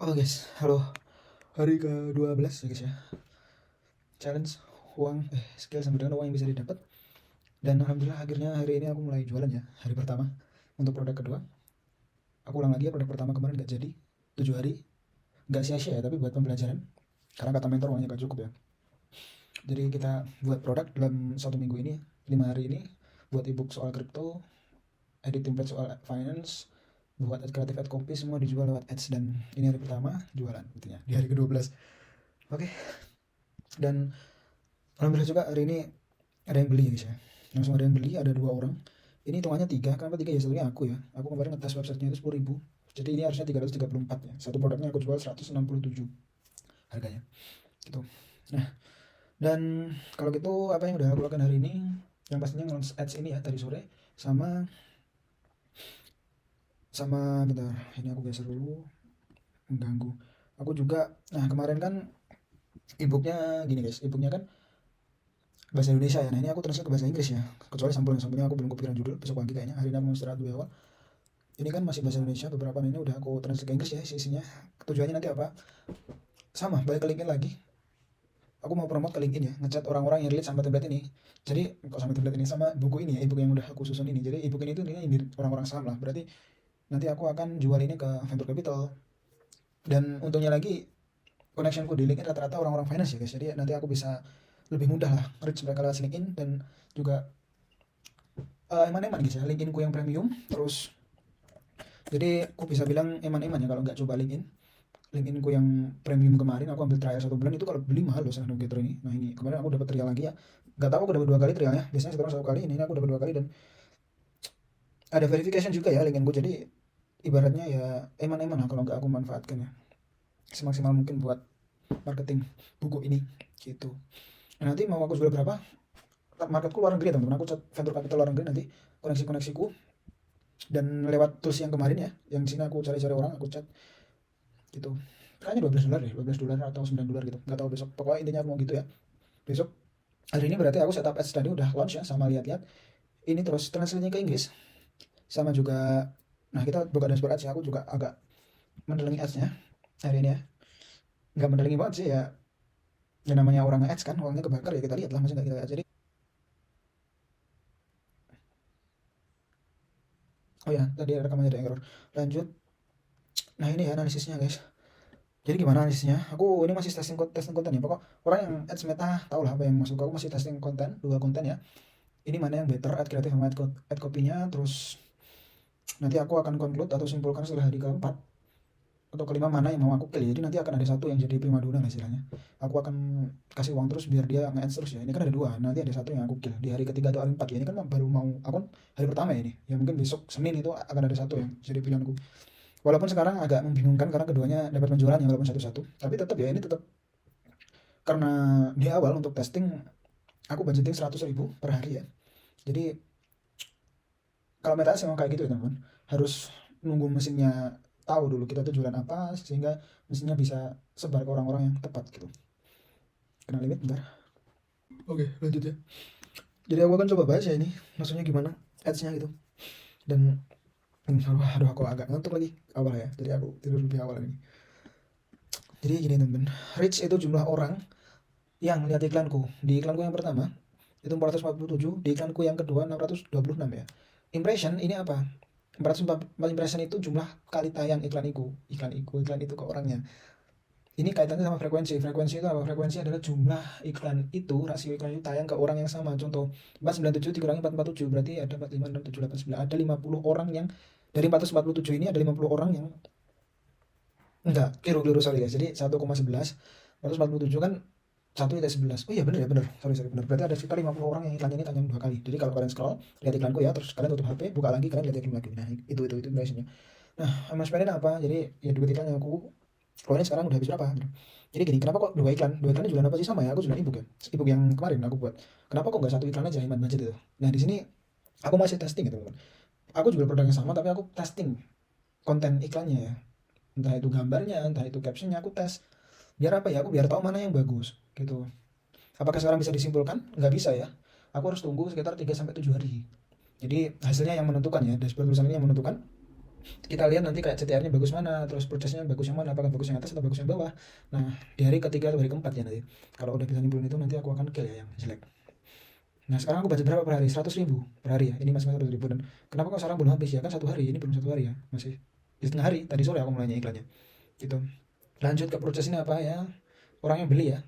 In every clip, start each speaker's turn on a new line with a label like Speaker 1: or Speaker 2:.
Speaker 1: Halo guys, halo. Hari ke-12 ya guys ya. Challenge uang, skill sama dengan uang yang bisa didapat. Dan alhamdulillah akhirnya hari ini aku mulai jualan ya. Hari pertama untuk produk kedua. Aku ulang lagi ya, produk pertama kemarin gak jadi. 7 hari, gak sia-sia ya, tapi buat pembelajaran. Karena kata mentor uangnya gak cukup ya. Jadi kita buat produk dalam 1 minggu ini, 5 hari ini. Buat ebook soal crypto, edit template soal finance, buat ad kreatif, ad copy, semua dijual lewat ads. Dan ini hari pertama jualan intinya di hari ke-12. Oke. Dan alhamdulillah juga hari ini ada yang beli ya guys ya. Langsung ada yang beli, ada 2 orang. Ini hitungannya 3, kenapa 3 ya, satunya aku ya. Aku kemarin ngetes websitenya itu 10.000. Jadi ini harusnya 334 ya. Satu produknya aku jual 167 harganya. Gitu. Nah, dan kalau gitu apa yang udah aku lakukan hari ini? Yang pastinya nge-launch ads ini ya tadi sore, sama bentar, ini aku geser dulu, mengganggu. Aku juga, nah kemarin kan ebooknya gini guys, ebooknya kan bahasa Indonesia ya. Nah ini aku translate ke bahasa Inggris ya. Kecuali sampulnya aku belum kepikiran judul. Besok pagi kayaknya. Hari ini aku mau istirahat dulu ya awal. Ini kan masih bahasa Indonesia. Beberapa ini udah aku translate ke Inggris ya isinya. Tujuannya nanti apa? Sama, balik ke LinkedIn lagi. Aku mau promote ke LinkedIn ya. Ngecat orang-orang yang relate sama template ini. Jadi kok sama template ini, sama buku ini ya. Ebook yang udah aku susun ini. Jadi ebook ini tuh ini orang-orang saham lah. Berarti nanti aku akan jual ini ke venture capital. Dan untungnya lagi connectionku di LinkedIn rata-rata orang-orang finance ya guys. Jadi nanti aku bisa lebih mudah lah reach mereka lewat LinkedIn. Dan juga eman-eman guys ya, LinkedIn ku yang premium. Terus jadi aku bisa bilang eman-eman ya kalau nggak coba LinkedIn ku yang premium kemarin. Aku ambil trial 1 bulan itu, kalau beli mahal loh Navigator ini. Nah ini kemarin aku dapat trial lagi ya, nggak tahu aku dapat 2 kali trialnya, biasanya sekarang 1 kali, ini aku dapat 2 kali. Dan ada verification juga ya LinkedIn ku. Jadi ibaratnya ya eman-eman lah kalau nggak aku manfaatkan ya semaksimal mungkin buat marketing buku ini gitu. Nah, nanti mau aku jual berapa, marketku luar negeri teman-teman. Aku cat venture capital luar negeri nanti, koneksi-koneksiku. Dan lewat tools yang kemarin ya, yang sini aku cari-cari orang, aku chat gitu. Kayaknya $12 deh, $12 atau $9 gitu, nggak tahu besok. Pokoknya intinya aku mau gitu ya. Besok hari ini berarti aku setup ads tadi udah launch ya, sama lihat-lihat ini, terus translate-nya ke Inggris. Sama juga, nah kita buka dashboard ads ya. Aku juga agak mendelengi ads-nya hari ini ya. Nggak mendelengi banget sih ya, yang namanya orang ads kan uangnya kebakar ya, kita lihat lah, masih nggak kita lihat. Jadi oh ya, tadi ada rekamannya ada error. Lanjut. Nah ini ya analisisnya guys. Jadi gimana analisisnya? Aku ini masih testing konten ya. Pokok orang yang ads meta tau lah apa yang masuk. Aku masih testing konten, 2 konten ya. Ini mana yang better, ad kreatif sama ad copy-nya. Terus nanti aku akan conclude atau simpulkan setelah hari keempat atau kelima mana yang mau aku kill. Jadi nanti akan ada satu yang jadi primadona lah istilahnya. Aku akan kasih uang terus biar dia nge-ads terus ya. Ini kan ada 2. Nanti ada satu yang aku kill di hari ketiga atau hari 4 ya. Ini kan baru mau akun hari pertama ya ini. Ya mungkin besok Senin itu akan ada satu yang jadi pilihanku. Walaupun sekarang agak membingungkan karena keduanya dapat penjualannya walaupun satu-satu. Tapi tetap ya, ini tetap karena di awal untuk testing aku budgeting 100.000 per hari ya. Jadi kalau meta sih mau kayak gitu ya teman-teman. Harus nunggu mesinnya tahu dulu kita tuh jualan apa, sehingga mesinnya bisa sebar ke orang-orang yang tepat gitu. Kena limit bentar. Oke, lanjut ya. Jadi aku akan coba bahas ya ini, maksudnya gimana ads-nya gitu. Dan aduh aku agak ngantuk lagi awal ya. Jadi aku tidur lebih awal ini. Jadi gini teman-teman, reach itu jumlah orang yang lihat iklanku. Di iklanku yang pertama itu 447, di iklanku yang kedua 626 ya. Impression ini apa? 404 impression itu jumlah kali tayang iklan itu ke orangnya. Ini kaitannya sama frekuensi. Frekuensi itu apa? Frekuensi adalah jumlah iklan itu, rasio iklan itu tayang ke orang yang sama. Contoh 497 dikurangi 447 berarti ada 45, 6, 7, 8, 9. Ada 50 orang yang dari 447 ini, ada 50 orang yang enggak, keliru sorry guys. Jadi 1,11 447 kan 1 itu 11. Oh iya bener ya, bener. Sorry bener. Berarti ada sekitar 50 orang yang iklannya ini tayang 2 kali. Jadi kalau kalian scroll, lihat iklanku ya, terus kalian tutup HP, buka lagi, kalian lihat iklan lagi. Nah, itu impressionnya. Nah, sama spending apa? Jadi ya duit iklan yang aku keluarin sekarang udah habis berapa? Gitu. Jadi gini, kenapa kok 2 iklan? 2 iklan jualan apa sih? Sama ya, aku jualan ebook ya. Ebook yang kemarin aku buat. Kenapa kok nggak 1 iklan aja, hemat budget itu? Nah, di sini aku masih testing ya teman-teman. Aku jual produk yang sama tapi aku testing konten iklannya ya. Entah itu gambarnya, entah itu captionnya, aku tes. Biar apa ya? Aku biar tahu mana yang bagus gitu. Apakah sekarang bisa disimpulkan? Nggak bisa ya. Aku harus tunggu sekitar 3 sampai 7 hari. Jadi hasilnya yang menentukan ya. Dashboard tulisan ini yang menentukan Kita lihat nanti kayak CTR-nya bagus mana, terus prosesnya bagus yang mana, apakah bagus yang atas atau bagus yang bawah. Nah, di hari ketiga atau hari keempat ya nanti. Kalau udah bisa nyimpulin itu nanti aku akan kill ya yang jelek. Nah, sekarang aku budget berapa per hari? 100.000 per hari ya. Ini masih 100.000 dan kenapa kok sekarang belum habis ya? Kan satu hari, ini belum satu hari ya. Masih di setengah hari. Tadi sore aku mulainya iklannya. Gitu. Lanjut ke proses ini apa ya? Orang yang beli ya.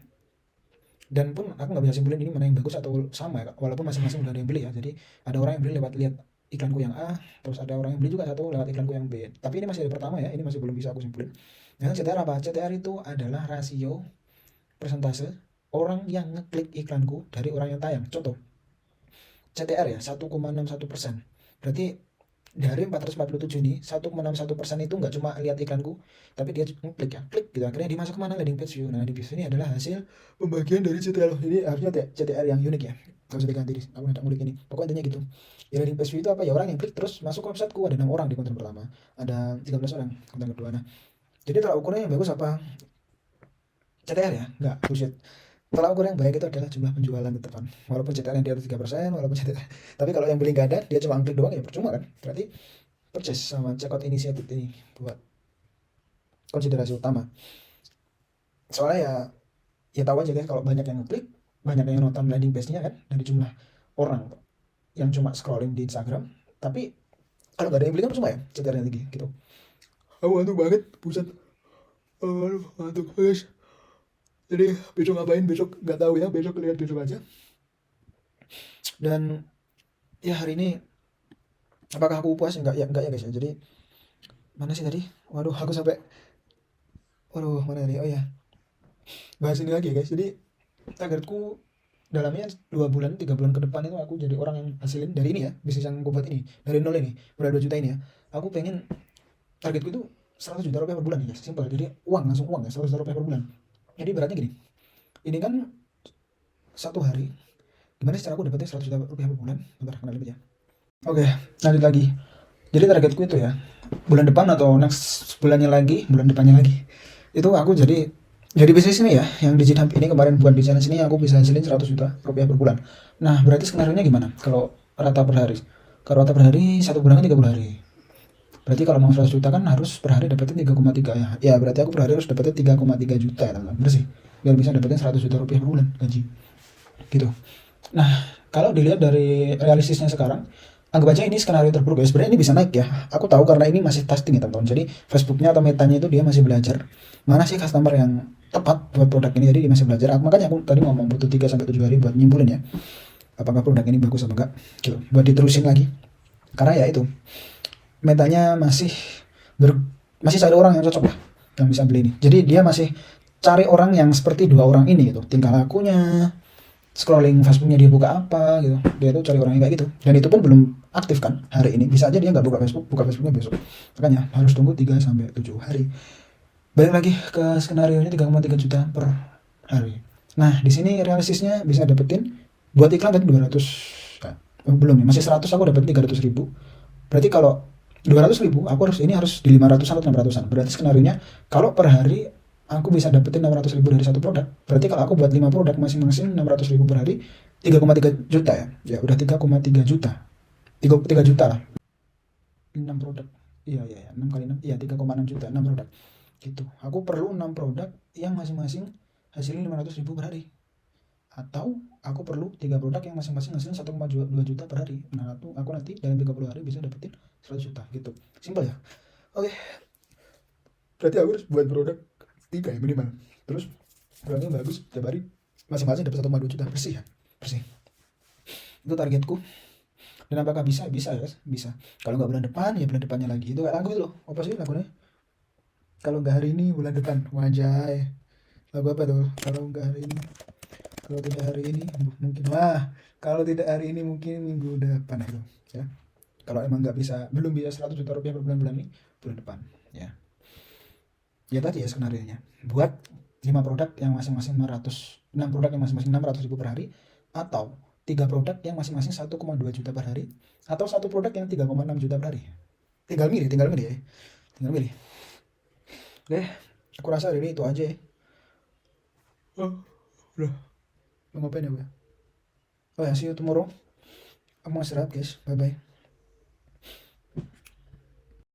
Speaker 1: Dan pun aku nggak bisa simpulin ini mana yang bagus atau sama ya, walaupun masing-masing udah ada yang beli ya. Jadi ada orang yang beli lewat lihat iklanku yang A, terus ada orang yang beli juga satu lewat iklanku yang B. Tapi ini masih hari pertama ya, ini masih belum bisa aku simpulin. Nah, CTR apa? CTR itu adalah rasio persentase orang yang ngeklik iklanku dari orang yang tayang. Contoh, CTR ya 1,61%. Berarti dari 447 ini 1,61% itu nggak cuma lihat iklanku, tapi dia ngeklik ya, klik gitu. Akhirnya dia masuk kemana? Landing page view. Nah, landing page ini adalah hasil pembagian dari CTR. Jadi harusnya CTR yang unik ya. Gak usah diganti, aku tidak ngulik ini. Pokoknya intinya gitu. Ya, landing page view itu apa ya? Orang yang klik terus masuk ke websiteku. Ada 6 orang di konten pertama, ada 13 orang konten kedua. Nah, jadi tolak ukurnya yang bagus apa? CTR ya? Nggak, bullshit. Tolak ukur yang baik itu adalah jumlah penjualan tetepan. Walaupun CTR yang di atas 3%, walaupun CTR. Tapi kalau yang beli nggak ada, dia cuma klik doang ya percuma kan? Berarti purchase sama checkout initiative ini buat konsiderasi utama. Soalnya ya tahu aja kan kalau banyak yang klik, banyak yang nonton landing page-nya kan dari jumlah orang yang cuma scrolling di Instagram. Tapi kalau nggak ada yang beli kan percuma ya CTR-nya tinggi gitu. Aku ngantuk banget, pusat. Aduh, ngantuk guys. Jadi besok ngapain? Besok nggak tahu ya, besok lihat besok aja. Dan ya hari ini apakah aku puas? Enggak ya guys ya. Jadi mana sih tadi? Waduh, aku sampai mana tadi? Oh ya, bahas ini lagi ya guys. Jadi targetku dalamnya 2 bulan 3 bulan ke depan itu aku jadi orang yang hasilin dari ini ya, bisnis yang aku buat ini dari nol ini udah 2 juta ini ya. Aku pengen targetku itu 100 juta rupiah per bulan ya guys. Simpel. Jadi langsung uang ya, 100 juta rupiah per bulan. Jadi beratnya gini, ini kan satu hari, gimana sih cara aku dapetin 100 juta rupiah per bulan? Bentar, kenal lebih ya. Oke, lanjut lagi. Jadi targetku itu ya, bulan depan atau next bulannya lagi, bulan depannya lagi, itu aku jadi bisnis ini ya, yang digital ini kemarin buat bisnis ini aku bisa hasilin 100 juta rupiah per bulan. Nah, berarti skenario nya gimana? Kalau rata per hari, kalau rata per hari 1 bulan kan 30 hari. Berarti kalau mau 100 juta kan harus per hari dapetin 3,3 ya. Ya berarti aku per hari harus dapetin 3,3 juta ya teman-teman. Bersih. Biar bisa dapetin 100 juta rupiah per bulan gaji. Gitu. Nah, kalau dilihat dari realistisnya sekarang, anggap aja ini skenario terburuk ya. Sebenarnya ini bisa naik ya. Aku tahu karena ini masih testing ya teman-teman. Jadi Facebooknya atau metanya itu dia masih belajar. Mana sih customer yang tepat buat produk ini. Jadi dia masih belajar. Makanya aku tadi ngomong butuh 3-7 hari buat nyimpulin ya. Apakah produk ini bagus atau enggak. Gitu. Buat diterusin lagi. Karena ya itu. Metanya masih cari orang yang cocok lah. Yang bisa beli ini. Jadi dia masih cari orang yang seperti 2 orang ini gitu. Tingkah lakunya, scrolling Facebooknya dia buka apa gitu, dia tuh cari orang yang kayak gitu, dan itu pun belum aktif kan hari ini. Bisa aja dia nggak buka Facebooknya besok, makanya harus tunggu 3-7 hari. Balik lagi ke skenario nya 3,3 juta per hari. Nah di sini realistisnya bisa dapetin buat iklan tadi 200 belum ya, masih 100, aku dapetin 300.000. Berarti kalau 200.000 aku harus di 500-an atau 600-an. Berarti skenario nya kalau per hari aku bisa dapetin 600.000 dari satu produk. Berarti kalau aku buat 5 produk masing-masing 600.000 per hari, 3,3 juta ya. Ya udah 3,3 juta. 3 juta lah. 6 produk. Iya 6 kali 6. Iya 3,6 juta 6 produk. Gitu. Aku perlu 6 produk yang masing-masing hasilin 500.000 per hari. Atau aku perlu 3 produk yang masing-masing hasilin 1,2 juta per hari. Nah, aku nanti dalam 30 hari bisa dapetin 100 juta gitu. Simpel ya. Oke. Berarti aku harus buat produk 3 ya minimal. Terus produknya bagus, tiap hari masing-masing dapat 1,2 juta bersih ya. Bersih. Itu targetku. Dan apakah bisa? Bisa ya, bisa. Kalau nggak bulan depan ya bulan depannya lagi. Itu kayak lagu itu loh. Apa sih lagunya? Kalau nggak hari ini bulan depan. Wajah. Lagu apa tuh? Kalau nggak hari ini. Kalau tidak hari ini mungkin. Kalau tidak hari ini mungkin minggu depan itu ya. Kalau emang nggak bisa, belum bisa 100 juta rupiah per bulan ini, bulan depan ya. Ya tadi ya skenario-nya. Buat 5 produk yang masing-masing 6 produk yang masing-masing 600.000 per hari, atau 3 produk yang masing-masing 1,2 juta per hari, atau 1 produk yang 3,6 juta per hari. Tinggal milih ya. Tinggal milih. Oke, aku rasa hari ini itu aja ya. Udah. Mau ngapain ya gue? Oh ya, see you tomorrow. Aku mau istirahat guys. Bye bye.